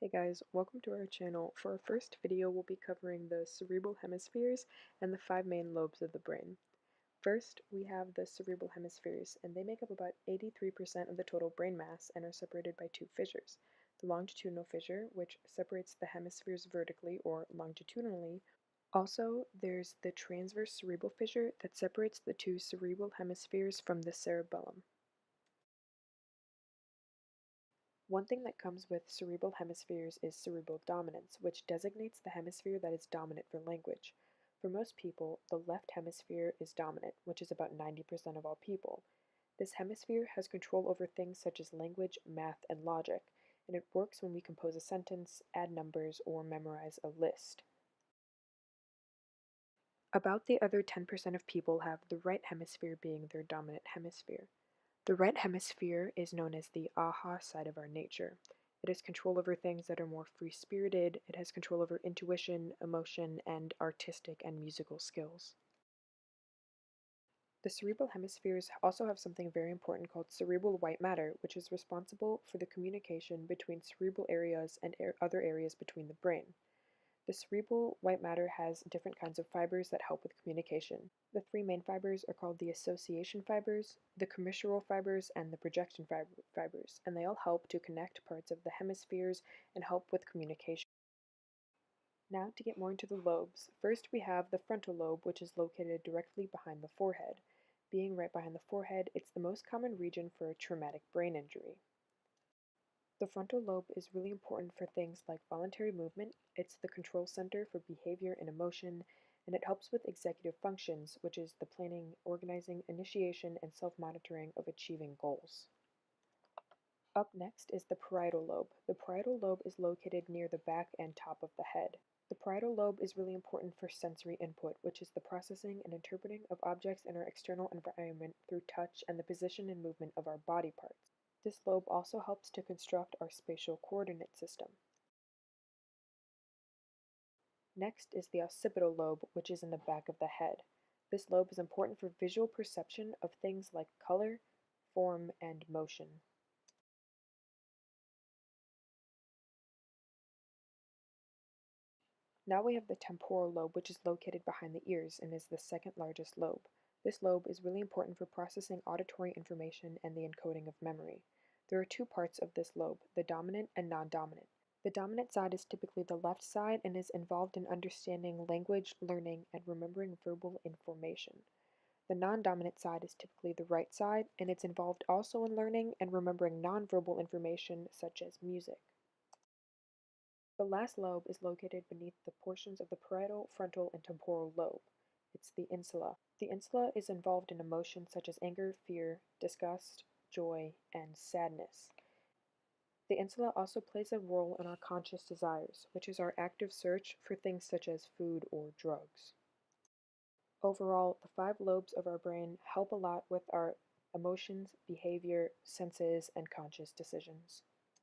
Hey guys, welcome to our channel. For our first video, we'll be covering the cerebral hemispheres and the 5 main lobes of the brain. First, we have the cerebral hemispheres, and they make up about 83% of the total brain mass and are separated by two fissures. The longitudinal fissure, which separates the hemispheres vertically or longitudinally. Also, there's the transverse cerebral fissure that separates the two cerebral hemispheres from the cerebellum. One thing that comes with cerebral hemispheres is cerebral dominance, which designates the hemisphere that is dominant for language. For most people, the left hemisphere is dominant, which is about 90% of all people. This hemisphere has control over things such as language, math, and logic, and it works when we compose a sentence, add numbers, or memorize a list. About the other 10% of people have the right hemisphere being their dominant hemisphere. The right hemisphere is known as the aha side of our nature. It has control over things that are more free-spirited, it has control over intuition, emotion, and artistic and musical skills. The cerebral hemispheres also have something very important called cerebral white matter, which is responsible for the communication between cerebral areas and other areas between the brain. The cerebral white matter has different kinds of fibers that help with communication. The three main fibers are called the association fibers, the commissural fibers, and the projection fibers, and they all help to connect parts of the hemispheres and help with communication. Now to get more into the lobes, first we have the frontal lobe, which is located directly behind the forehead. Being right behind the forehead, it's the most common region for a traumatic brain injury. The frontal lobe is really important for things like voluntary movement, it's the control center for behavior and emotion, and it helps with executive functions, which is the planning, organizing, initiation, and self-monitoring of achieving goals. Up next is the parietal lobe. The parietal lobe is located near the back and top of the head. The parietal lobe is really important for sensory input, which is the processing and interpreting of objects in our external environment through touch and the position and movement of our body parts. This lobe also helps to construct our spatial coordinate system. Next is the occipital lobe, which is in the back of the head. This lobe is important for visual perception of things like color, form, and motion. Now we have the temporal lobe, which is located behind the ears and is the second largest lobe. This lobe is really important for processing auditory information and the encoding of memory. There are two parts of this lobe, the dominant and non-dominant. The dominant side is typically the left side and is involved in understanding language, learning, and remembering verbal information. The non-dominant side is typically the right side, and it's involved also in learning and remembering nonverbal information such as music. The last lobe is located beneath the portions of the parietal, frontal, and temporal lobe. It's the insula. The insula is involved in emotions such as anger, fear, disgust, joy, and sadness. The insula also plays a role in our conscious desires, which is our active search for things such as food or drugs. Overall, the 5 lobes of our brain help a lot with our emotions, behavior, senses, and conscious decisions.